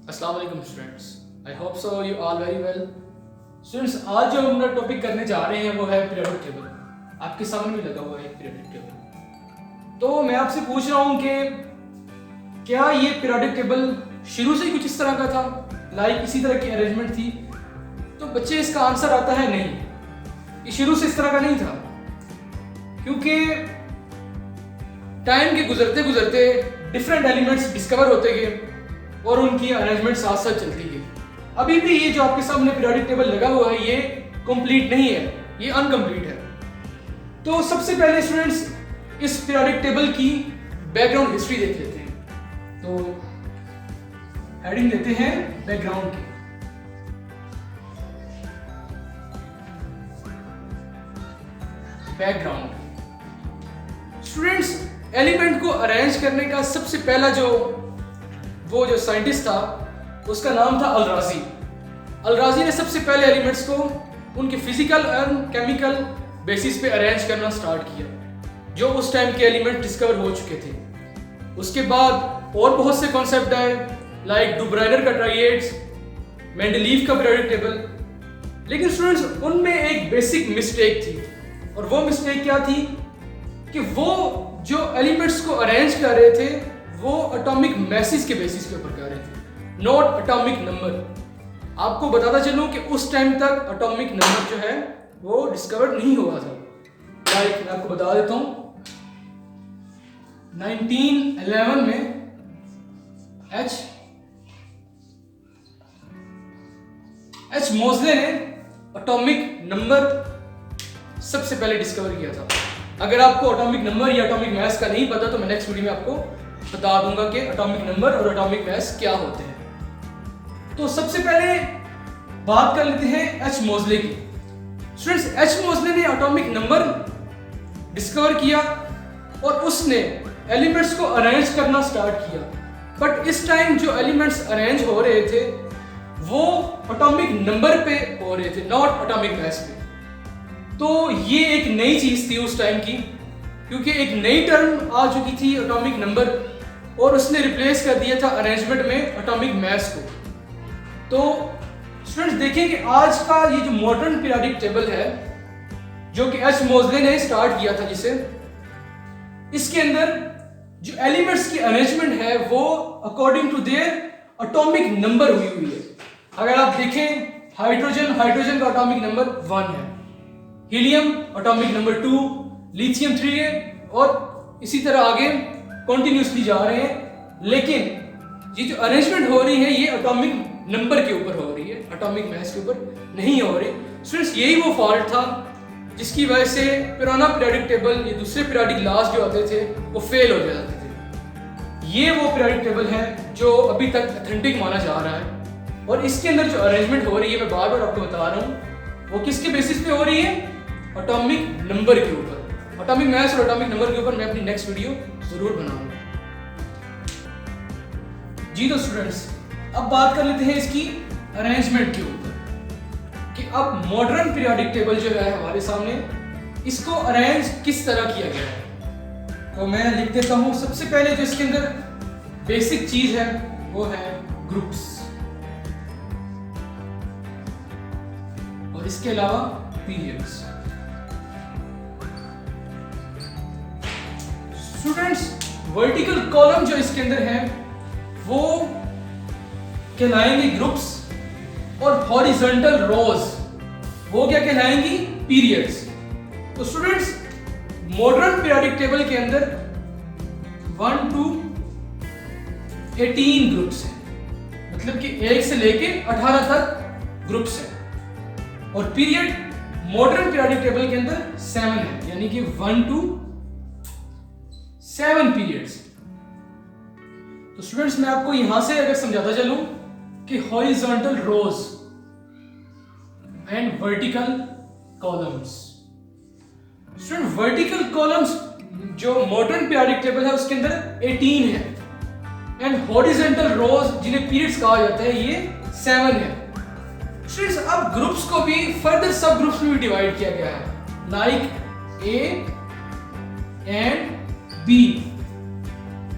अस्सलाम वालेकुम students, I hope so you all very well. Students, आज जो हम लोग टॉपिक करने जा रहे हैं वो है पीरियोडिक टेबल। आपके सामने भी लगा हुआ है पीरियोडिक टेबल। तो मैं आपसे पूछ रहा हूँ कि क्या ये पीरियोडिक टेबल शुरू से ही कुछ इस तरह का था, लाइक इसी तरह की अरेंजमेंट थी? तो बच्चे इसका आंसर आता है नहीं, ये शुरू से इस तरह का नहीं था, क्योंकि टाइम के गुजरते गुजरते डिफरेंट एलिमेंट्स डिस्कवर होते गए और उनकी अरेंजमेंट साथ साथ चलती गई। अभी भी ये जो आपके सामने पीरियोडिक टेबल लगा हुआ है ये कंप्लीट नहीं है, ये अनकंप्लीट है। तो सबसे पहले स्टूडेंट्स इस पीरियोडिक टेबल की बैकग्राउंड हिस्ट्री देख लेते हैं। तो हेडिंग देते हैं बैकग्राउंड की। बैकग्राउंड स्टूडेंट्स, एलिमेंट को अरेंज करने का सबसे पहला जो साइंटिस्ट था उसका नाम था अल-राज़ी। अल-राज़ी ने सबसे पहले एलिमेंट्स को उनके फिजिकल एंड केमिकल बेसिस पे अरेंज करना स्टार्ट किया, जो उस टाइम के एलिमेंट डिस्कवर हो चुके थे। उसके बाद और बहुत से कॉन्सेप्ट आए, लाइक डू ब्राइनर का ट्राइएड्स, मेंडलीव का पीरियोडिक टेबल। लेकिन स्टूडेंट्स उनमें एक बेसिक मिस्टेक थी, और वो मिस्टेक क्या थी कि वो जो एलिमेंट्स को अरेंज कर रहे थे वो एटॉमिक मैसेज के बेसिस के ऊपर कर रहे थे, नॉट एटॉमिक नंबर। आपको बताता चलूं कि उस टाइम तक एटॉमिक नंबर जो है वो डिस्कवर नहीं हुआ था। लाइक मैं आपको बता देता हूं, 1911 में एच मोज़ले ने एटॉमिक नंबर सबसे पहले डिस्कवर किया था। अगर आपको एटॉमिक नंबर या एटॉमिक मास का नहीं पता तो मैं नेक्स्ट वीडियो में आपको बता दूंगा कि एटॉमिक नंबर और एटॉमिक मास क्या होते हैं। तो सबसे पहले बात कर लेते हैं एच मोज़ले की। स्टूडेंट्स, एच मोज़ले ने एटॉमिक नंबर डिस्कवर किया और उसने एलिमेंट्स को अरेंज करना स्टार्ट किया। बट इस टाइम जो एलिमेंट्स अरेंज हो रहे थे वो एटॉमिक नंबर पे हो रहे थे, नॉट एटॉमिक मास पे। तो ये एक नई चीज थी उस टाइम की, क्योंकि एक नई टर्म आ चुकी थी एटॉमिक नंबर, और उसने रिप्लेस कर दिया था अरेंजमेंट में एटॉमिक मास को। तो स्टूडेंट्स देखें कि आज का ये जो मॉडर्न पीरियोडिक टेबल है जो कि एच मोज़ले ने स्टार्ट किया था, जिसे इसके अंदर जो एलिमेंट्स की अरेंजमेंट है वो according to their atomic number हुई हुई है। अगर आप देखें, हाइड्रोजन का एटॉमिक नंबर 1 है, हीलियम एटॉमिक नंबर 2, लिथियम 3 है, और इसी तरह आगे कंटिन्यूसली जा रहे हैं। लेकिन ये जो अरेंजमेंट हो रही है ये एटॉमिक नंबर के ऊपर हो रही है, एटॉमिक मास के ऊपर नहीं हो रही। स्टूडेंट्स, यही वो फॉल्ट था जिसकी वजह से पुराना पीरियोडिक टेबल, ये दूसरे पीरियोडिक लॉज जो आते थे वो फेल हो जाते थे। ये वो पीरियोडिक टेबल है जो अभी तक ऑथेंटिक माना जा रहा है, और इसके अंदर जो अरेंजमेंट हो रही है मैं बार बार आपको बता रहा हूँ वो किसके बेसिस पे हो रही है, एटॉमिक नंबर के ऊपर। एटॉमिक मास और एटॉमिक नंबर के ऊपर मैं अपनी नेक्स्ट वीडियो जरूर बनाऊंगा। जी तो स्टूडेंट्स, अब बात कर लेते हैं इसकी अरेंजमेंट के ऊपर कि अब मॉडर्न पीरियोडिक टेबल जो है हमारे सामने, इसको अरेंज किस तरह किया गया है। तो मैं लिख देता हूं, सबसे पहले जो इसके अंदर बेसिक चीज है वो है ग्रुप्स, और इसके अलावा पीरियड्स। स्टूडेंट्स, वर्टिकल कॉलम जो इसके अंदर है वो कहलाएंगे ग्रुप्स, और हॉरिजॉन्टल रोज वो क्या कहलाएंगी, पीरियड्स। तो स्टूडेंट्स, मॉडर्न पीरियोडिक टेबल के अंदर 1 to 18 ग्रुप्स हैं, मतलब कि 1 से लेके 18 तक ग्रुप्स हैं, और पीरियड मॉडर्न पीरियोडिक टेबल के अंदर 7 है, यानी कि 1 to 7 पीरियड्स। तो स्टूडेंट्स, मैं आपको यहां से अगर समझाता चलूं कि horizontal rows and vertical columns. Student, vertical columns जो मॉडर्न पीरियोडिक टेबल है उसके अंदर 18 है, एंड हॉरिजॉन्टल रोज जिन्हें पीरियड्स कहा जाता है ये 7 है। स्टूडेंट्स, अब ग्रुप्स को भी फर्दर सब ग्रुप्स में भी डिवाइड किया गया है, लाइक ए एंड बी,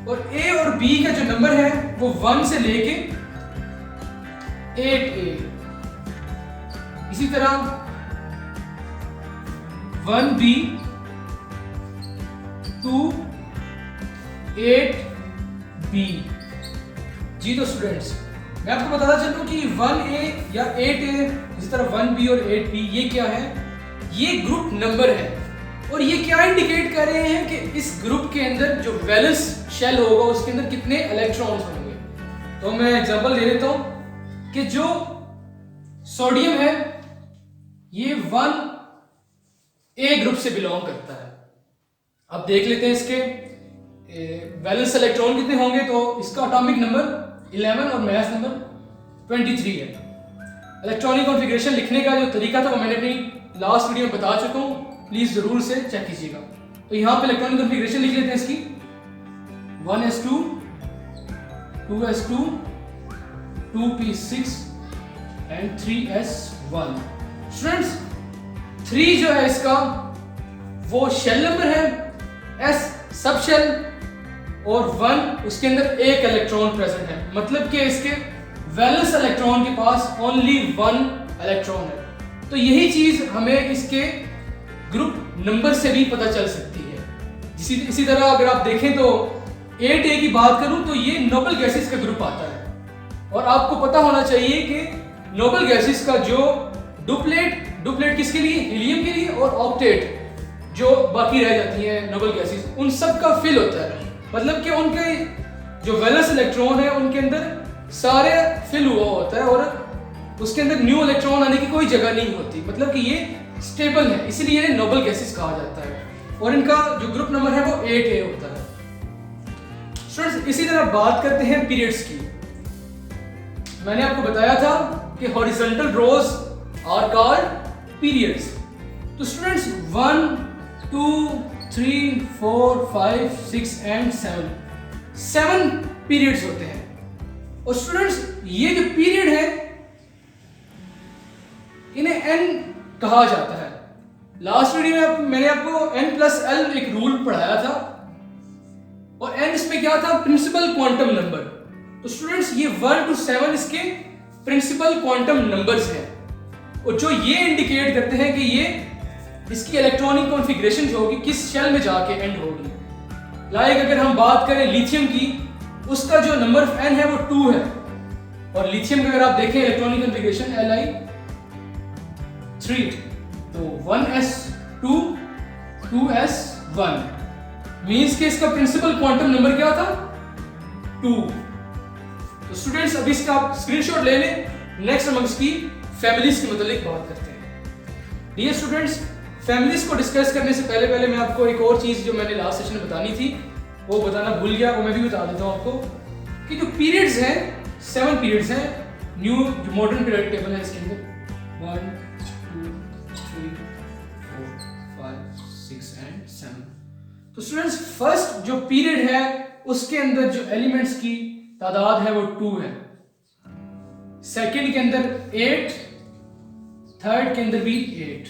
और ए और बी का जो नंबर है वो 1 से लेके 8A, इसी तरह 1B to 8B। जी तो स्टूडेंट्स, मैं आपको बताना चाहता हूं कि 1A या 8A, इसी तरह 1B और 8B ये क्या है? ये ग्रुप नंबर है और ये क्या इंडिकेट कर रहे हैं कि इस ग्रुप के अंदर जो वैलेंस शेल होगा उसके अंदर कितने इलेक्ट्रॉन्स होंगे। तो मैं एग्जांपल दे देता हूं कि जो सोडियम है ये 1A ग्रुप से बिलोंग करता है। अब देख लेते हैं इसके वैलेंस इलेक्ट्रॉन कितने होंगे। तो इसका एटॉमिक नंबर 11 और मास नंबर 23 है। इलेक्ट्रॉनिक कॉन्फ़िगरेशन लिखने का जो तरीका था वो मैंने अपनी लास्ट वीडियो में बता चुका हूँ, प्लीज जरूर से चेक कीजिएगा। तो यहाँ पे इलेक्ट्रॉनिक कॉन्फ़िगरेशन लिख लेते हैं इसकी 1s2 2s2 2p6 and 3s1। Students 3 जो है इसका वो शेल नंबर है, s सब शेल और 1 उसके अंदर एक इलेक्ट्रॉन प्रेजेंट है, मतलब कि इसके वैलेंस इलेक्ट्रॉन के पास ओनली 1 इलेक्ट्रॉन है। तो यही चीज हमें इसके ग्रुप नंबर से भी पता चल सकती है। इसी तरह अगर आप देखें तो 8A की बात करूं तो ये नोबल गैसेस का ग्रुप आता है और आपको पता होना चाहिए कि नोबल गैसेस का जो डुप्लेट किसके लिए? हीलियम के लिए, और ऑक्टेट जो बाकी रह जाती हैं नोबल गैसेस उन सब का फिल होता है, मतलब कि उनके जो वैलेंस इलेक्ट्रॉन है उनके अंदर सारे फिल हुआ होता है और उसके अंदर न्यू इलेक्ट्रॉन आने की कोई जगह नहीं होती, मतलब कि ये स्टेबल है, इसलिए इन्हें नोबल गैसेस कहा जाता है और इनका जो ग्रुप नंबर है वो 8A होता है। स्टूडेंट्स इसी तरह बात करते हैं पीरियड्स की। मैंने आपको बताया था कि horizontal rows are called periods. तो स्टूडेंट्स 1 2 3 4 5 6 एंड 7 पीरियड्स होते हैं। और स्टूडेंट्स ये जो पीरियड है इन्हें n कहा जाता है। लास्ट वीडियो में मैंने आपको n+l एक रूल पढ़ाया था और n इसमें क्या था? Principal quantum number. तो स्टूडेंट्स ये 1 to 7 इसके प्रिंसिपल क्वांटम नंबर्स हैं और जो ये इंडिकेट करते हैं कि ये इसकी इलेक्ट्रॉनिक कॉन्फ़िगरेशन जो होगी किस शेल में जाके एंड होगी। लाइक अगर हम बात करें लिथियम की, उसका जो नंबर ऑफ n है वो 2 है और लिथियम का अगर आप देखें इलेक्ट्रॉनिक कॉन्फ़िगरेशन Li3, तो 1s2 2s1 मींस कि इसका प्रिंसिपल क्वांटम नंबर क्या था? 2। तो स्टूडेंट्स अभी इसका आप स्क्रीनशॉट ले लें। नेक्स्ट हम इसकी फैमिलीज के मतलब बात करते हैं। डियर स्टूडेंट्स, फैमिलीज को डिस्कस करने से पहले मैं आपको एक और चीज जो मैंने लास्ट सेशन में बतानी थी वो बताना भूल गया, वो मैं भी बता देता हूँ आपको कि जो पीरियड्स हैं 7 पीरियड्स हैं। न्यू जो मॉडर्न पीरियड टेबल है इसके अंदर 1 2 3 4 5 6 एंड 7। तो स्टूडेंट्स फर्स्ट जो पीरियड है उसके अंदर जो एलिमेंट्स की तादाद है वो 2 है, सेकंड के अंदर 8, थर्ड के अंदर भी 8,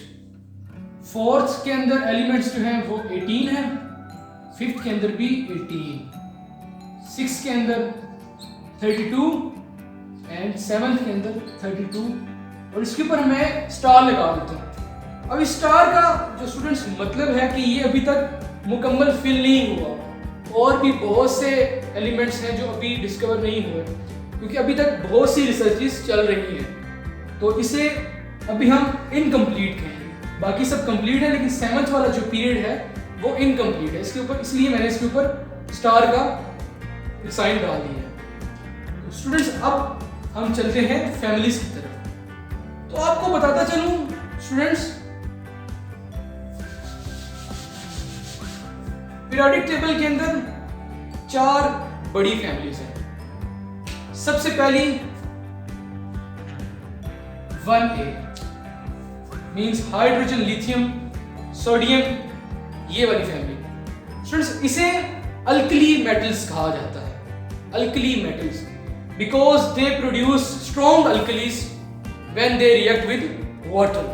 फोर्थ के अंदर एलिमेंट्स जो हैं वो 18 है, फिफ्थ के अंदर भी 18, सिक्स के अंदर 32 एंड सेवंथ के अंदर 32 और इसके ऊपर मैं स्टार लगा देता हूँ। अब इस स्टार का जो स्टूडेंट्स मतलब है कि ये अभी तक मुकम्मल फिल नहीं हुआ और भी बहुत से एलिमेंट्स हैं जो अभी डिस्कवर नहीं हुए क्योंकि अभी तक बहुत सी रिसर्चेस चल रही हैं, तो इसे अभी हम इनकम्प्लीट कहेंगे। बाकी सब कंप्लीट है लेकिन 7th वाला जो पीरियड है वो इनकम्प्लीट है। इसके ऊपर इसलिए मैंने इसके ऊपर स्टार का साइन डाल दिया है। तो स्टूडेंट्स अब हम चलते हैं फैमिलीज की तरफ। तो आपको बताता चलूं स्टूडेंट्स, पीरियोडिक टेबल के अंदर 4 बड़ी फैमिलीज हैं। सबसे पहली 1A means hydrogen, lithium, sodium, ये वाली फैमिली। स्टूडेंट्स इसे अल्कली मेटल्स कहा जाता है। Alkali metals because they produce strong alkalis when they react with water.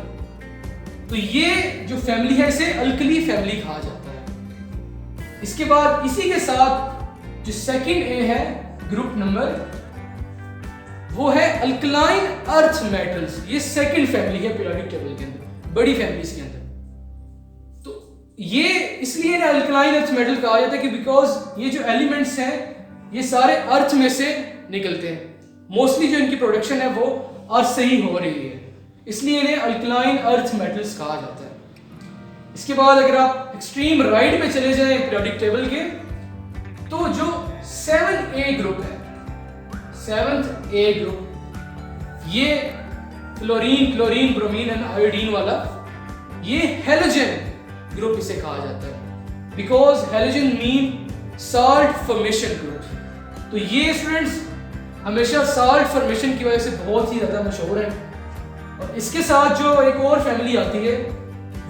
तो ये जो फैमिली है इसे अल्कली फैमिली कहा जाता है। इसके बाद इसी के साथ जो सेकंड A है ग्रुप नंबर वो है अल्कलाइन अर्थ मेटल्स। ये सेकंड फैमिली है पीरियोडिक टेबल के अंदर, बड़ी फैमिलीज के अंदर। तो ये इसलिए ना अल्कलाइन अर्थ मेटल कहा जाता है कि बिकॉज ये जो एलिमेंट्स हैं ये सारे अर्थ में से निकलते हैं। मोस्टली जो इनकी प्रोडक्शन है वो अर्थ से ही हो रही है, इसलिए इन्हें अल्कलाइन अर्थ मेटल्स कहा जाता है। इसके बाद अगर आप एक्सट्रीम राइट पे चले जाएं पीरियोडिक टेबल के, तो जो 7A ग्रुप है, 7th A ग्रुप, ये fluorine, chlorine, bromine and iodine वाला, ये हेलोजन ग्रुप इसे कहा जाता है, because halogen mean salt formation group. तो ये स्टूडेंट्स हमेशा साल्ट फॉर्मेशन की वजह से बहुत ही ज़्यादा मशहूर है। और इसके साथ जो एक और फैमिली आती है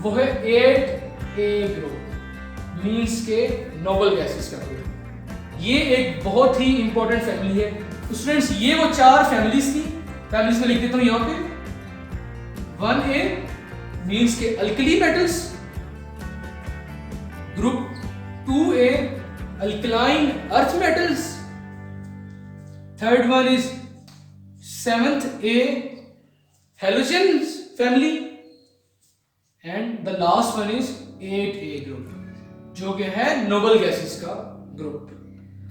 वो है 8A ग्रुप, मीन्स के नोबल गैसेस का ग्रुप। ये एक बहुत ही इंपॉर्टेंट फैमिली है। तो स्टूडेंट्स ये वो 4 फैमिलीज थी। फैमिलीज में लिख देता हूं यहां पे। 1A मीन्स के alkali metals, group 2A alkaline earth metals, third one is 7th A halogens family, and the last one is 8A group जो कि है नोबल गैसेस का ग्रुप।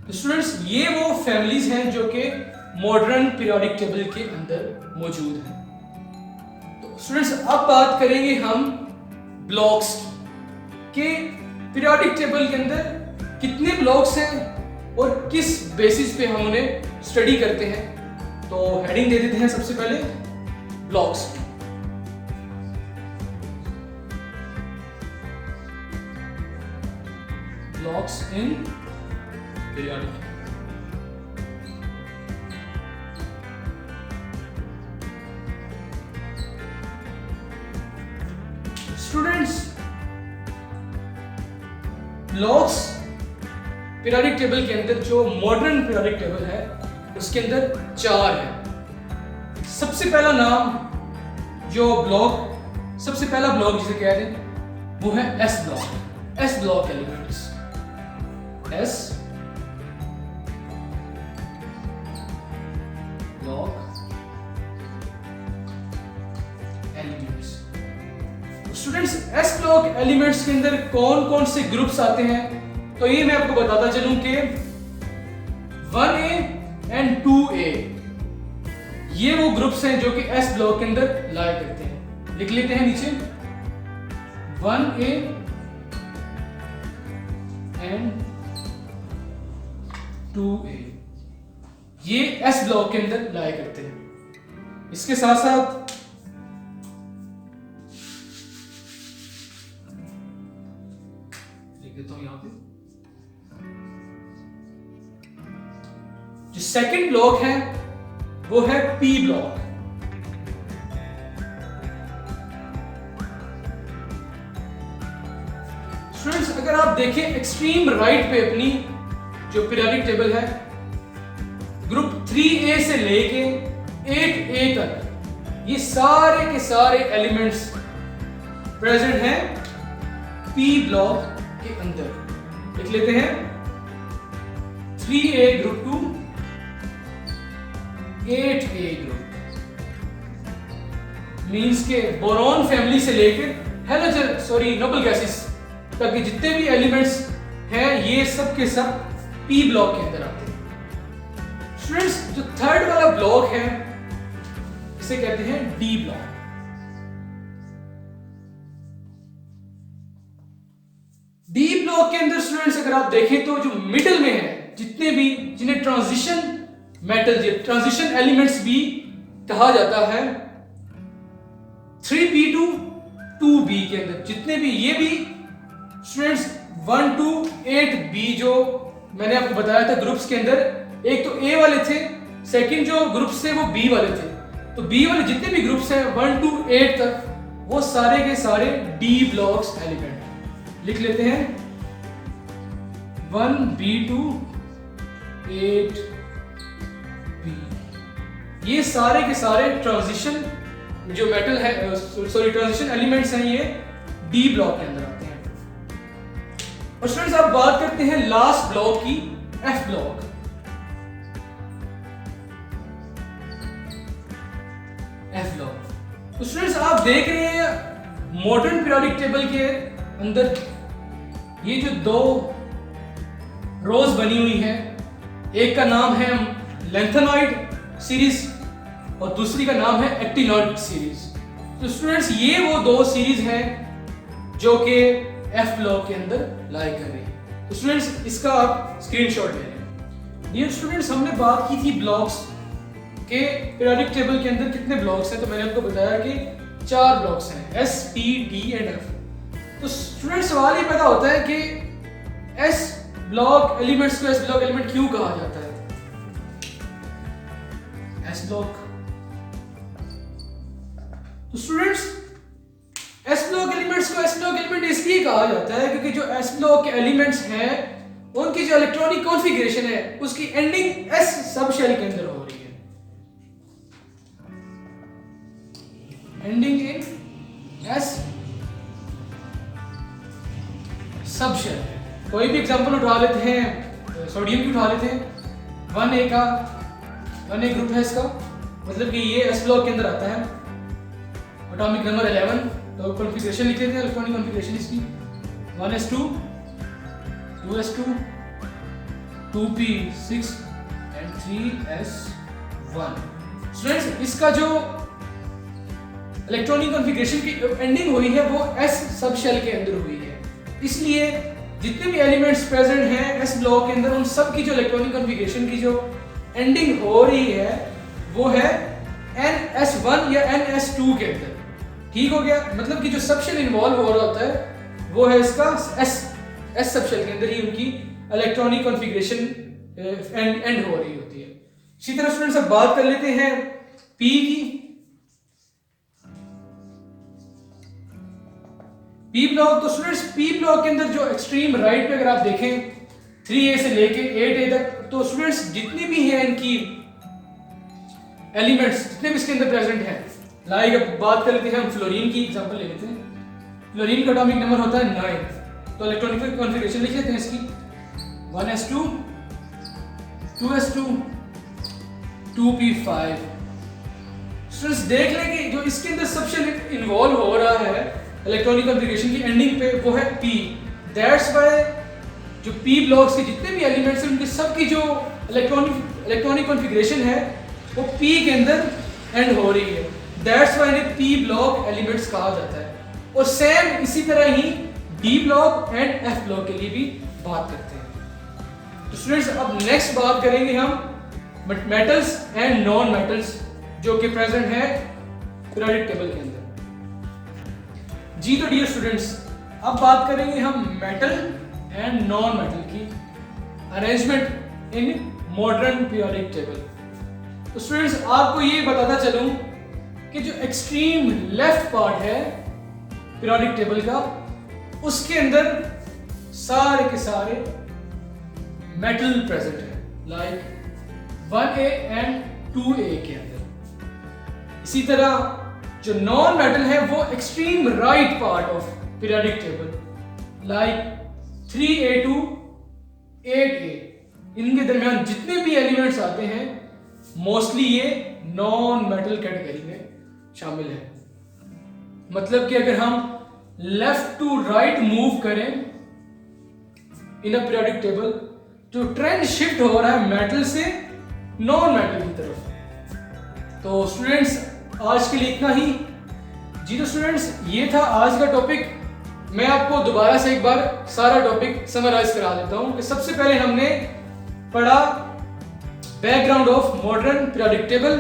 तो स्टूडेंट्स ये वो फैमिलीज हैं जो कि मॉडर्न पीरियोडिक टेबल के अंदर मौजूद हैं। तो स्टूडेंट्स अब बात करेंगे हम ब्लॉक्स के। पीरियोडिक टेबल के अंदर कितने ब्लॉक्स हैं और किस बेसिस पे हम उन्हें स्टडी करते हैं। तो हेडिंग दे देते हैं सबसे पहले blocks. Blocks in periodic. Students blocks periodic table के अंदर, जो मॉडर्न पीरियोडिक टेबल है उसके अंदर 4 है। सबसे पहला नाम जो ब्लॉक, सबसे पहला ब्लॉक जिसे कहते हैं वो है S block. S block elements, S block elements. Students S block elements के अंदर कौन कौन से ग्रुप्स आते हैं, तो ये मैं आपको बताता चलूं कि 1A एंड 2A ये वो ग्रुप्स हैं जो कि एस ब्लॉक के अंदर लाया करते हैं। लिख लेते हैं नीचे 1A एंड 2A ये एस ब्लॉक के अंदर लाया करते हैं। इसके साथ साथ लिख देता हूं यहां पे जो सेकंड ब्लॉक है वो है पी ब्लॉक। स्टूडेंट्स अगर आप देखें एक्सट्रीम राइट पे अपनी जो पीरियोडिक टेबल है, ग्रुप 3A से लेके 8A तक ये सारे के सारे एलिमेंट्स प्रेजेंट हैं पी ब्लॉक के अंदर। लिख लेते हैं 3A group to 8A group, means के बोरॉन फैमिली से लेकर नोबल गैसेस तक के जितने भी एलिमेंट्स हैं ये सब के सब पी ब्लॉक के अंदर आते हैं। स्टूडेंट्स जो थर्ड वाला ब्लॉक है इसे कहते हैं डी ब्लॉक। डी ब्लॉक के अंदर स्टूडेंट्स अगर आप देखें तो जो मिडिल में है, जितने भी जिन्हें ट्रांजिशन मेटल्स या ट्रांजिशन एलिमेंट्स भी कहा जाता है, 3B टू 2B के अंदर जितने भी, ये भी स्टूडेंट्स 1 to 8B जो मैंने आपको बताया था ग्रुप्स के अंदर, एक तो A वाले थे, सेकंड जो ग्रुप्स थे वो B वाले थे। तो B वाले जितने भी ग्रुप्स हैं 1 to 8 तक वो सारे के सारे D ब्लॉक्स एलिमेंट। लिख लेते हैं 1B to 8B। ये सारे के सारे ट्रांजिशन जो मेटल है, ट्रांजिशन एलिमेंट्स हैं, ये D ब्लॉक के अंदर आते हैं। और स्टूडेंट्स आप बात करते हैं लास्ट ब्लॉक की, F ब्लॉक। F block. तो स्टूडेंट्स आप देख रहे हैं मॉडर्न पीरियोडिक टेबल के अंदर ये जो दो रोज बनी हुई है, एक का नाम है लेंथेनॉइड सीरीज और दूसरी का नाम है एक्टिनॉइड सीरीज। तो स्टूडेंट्स ये वो दो सीरीज हैं जो कि एफ ब्लॉक के अंदर लाई कर रही है। तो स्टूडेंट्स इसका आप स्क्रीनशॉट ले लें। डियर स्टूडेंट्स हमने बात की थी ब्लॉक्स के, पीरियोडिक टेबल के अंदर कितने ब्लॉक्स हैं, तो मैंने आपको बताया कि 4 ब्लॉक्स हैं, S, P, D and F. तो स्टूडेंट्स सवाल ये पैदा होता है कि एस ब्लॉक एलिमेंट्स को एस ब्लॉक एलिमेंट क्यों कहा जाता है? एस ब्लॉक, तो स्टूडेंट्स एस ब्लॉक एलिमेंट्स को एस ब्लॉक एलिमेंट इसलिए कहा जाता है क्योंकि जो एस ब्लॉक के एलिमेंट्स हैं उनकी जो इलेक्ट्रॉनिक कॉन्फ़िगरेशन है उसकी एंडिंग एस सब शेल के अंदर हो रही है, ending in s sub shell. कोई भी एग्जांपल उठा लेते हैं, सोडियम की उठा लेते हैं, 1A का 1A ग्रुप है इसका, मतलब कि ये एस ब्लॉक के अंदर आता है, एटॉमिक नंबर 11। तो कॉन्फ़िगरेशन लिख लेते हैं, इलेक्ट्रॉनिक कॉन्फ़िगरेशन इसकी 1s2 2s2 2p6 and 3s1। Students इसका जो इलेक्ट्रॉनिक कॉन्फ़िगरेशन की एंडिंग हुई है वो एस सब शेल के अंदर हुई है, इसलिए जितने भी एलिमेंट्स प्रेजेंट हैं एस ब्लॉक के अंदर उन सब की जो इलेक्ट्रॉनिक कॉन्फ़िगरेशन की जो एंडिंग हो रही है वो है NS1 या NS2 के अंदर। ठीक हो गया, मतलब कि जो सबशेल इन्वॉल्व हो रहा होता है वो है इसका एस सबशेल के अंदर ही उनकी इलेक्ट्रॉनिक कॉन्फ़िगरेशन एंड हो रही होती है। इसी तरह स्टूडेंट्स अब बात कर लेते हैं पी की। पी ब्लॉक, तो स्टूडेंट्स पी ब्लॉक के अंदर जो एक्सट्रीम राइट पे अगर आप देखें 3A से लेके 8A तक, तो स्टूडेंट्स जितने भी हैं इनकी एलिमेंट्स जितने भी इसके अंदर प्रेजेंट हैं, लाइक अब बात कर लेते हैं हम फ्लोरीन की एग्जांपल ले लेते हैं। फ्लोरीन का एटॉमिक नंबर होता है 9, तो इलेक्ट्रॉनिक कॉन्फ़िगरेशन लिख लेते हैं इसकी 1s2 2s2 2p5। स्टूडेंट्स देख लें कि जो इसके अंदर सबशेल इन्वॉल्व हो रहा है इलेक्ट्रॉनिक कॉन्फ़िगरेशन की एंडिंग पे वो है p। दैट्स व्हाई जो p ब्लॉक्स के जितने भी एलिमेंट्स हैं उनकी सबकी जो इलेक्ट्रॉनिक कॉन्फ़िगरेशन है वो p के अंदर एंड हो रही है, दैट्स व्हाई इन्हें p ब्लॉक एलिमेंट्स कहा जाता है। और सेम इसी तरह ही d block and f block के लिए भी बात करते हैं। तो स्टूडेंट्स अब नेक्स्ट बात करेंगे हम मेटल्स एंड नॉन मेटल्स जो कि प्रेजेंट है पीरियोडिक टेबल के अंदर। जी तो डियर स्टूडेंट्स अब बात करेंगे हम मेटल एंड नॉन मेटल की arrangement in modern periodic table. तो स्टूडेंट्स आपको ये बताता चलूं कि जो एक्सट्रीम लेफ्ट पार्ट है पीरियोडिक टेबल का उसके अंदर सारे के सारे मेटल प्रेजेंट है, लाइक 1A एंड 2A के अंदर। इसी तरह जो नॉन मेटल है वो extreme right part of periodic table like 3A to 8A, इनके दरमियान जितने भी एलिमेंट्स आते हैं मोस्टली ये नॉन मेटल कैटेगरी में शामिल है। मतलब कि अगर हम लेफ्ट टू राइट मूव करें इन अ पीरियोडिक टेबल तो ट्रेंड शिफ्ट हो रहा है मेटल से नॉन मेटल की तरफ। तो स्टूडेंट्स आज के लिए इतना ही। जी तो स्टूडेंट्स ये था आज का टॉपिक। मैं आपको दोबारा से एक बार सारा टॉपिक समराइज करा देता हूं कि सबसे पहले हमने पढ़ा background of modern periodic table,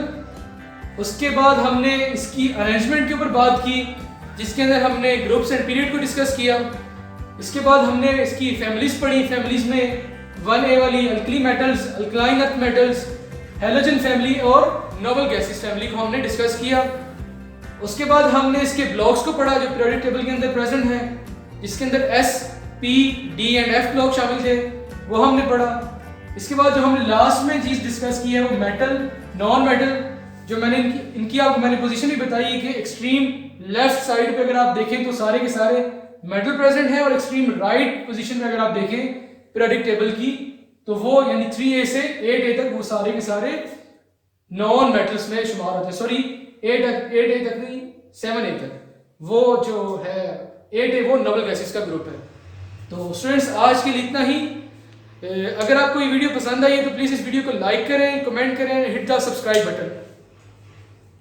उसके बाद हमने इसकी अरेंजमेंट के ऊपर बात की जिसके अंदर हमने ग्रुप्स एंड पीरियड को डिस्कस किया। इसके बाद हमने इसकी फैमिलीज पढ़ी, फैमिलीज में 1A वाली alkali metals, alkaline earth metals, halogen family और नोबल गैसेस फैमिली को हमने डिस्कस किया। उसके बाद हमने इसके ब्लॉक्स को पढ़ा जो पीरियोडिक टेबल के अंदर प्रेजेंट हैं, जिसके अंदर S, P, D and F block शामिल थे, वो हमने पढ़ा। इसके बाद जो हमने लास्ट में चीज डिस्कस की है वो मेटल, नॉन मेटल, जो मैंने इनकी आपको मैंने पोजीशन भी बताई है कि एक्सट्रीम लेफ्ट साइड पे अगर आप देखें तो सारे के सारे मेटल प्रेजेंट है और एक्सट्रीम राइट पोजीशन में अगर आप देखें पीरियोडिक टेबल की तो वो यानी 3A से 8A तक वो सारे के सारे नॉन मेटल्स में शुमार होते हैं। सॉरी 8A तक नहीं, 7A तक, वो जो है 8A वो नोबल गैसेस का ग्रुप है। तो स्टूडेंट्स आज के लिए इतना ही। अगर आपको ये वीडियो पसंद आई है तो प्लीज़ इस वीडियो को लाइक करें, कमेंट करें, hit the subscribe button.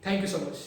Thank you so much.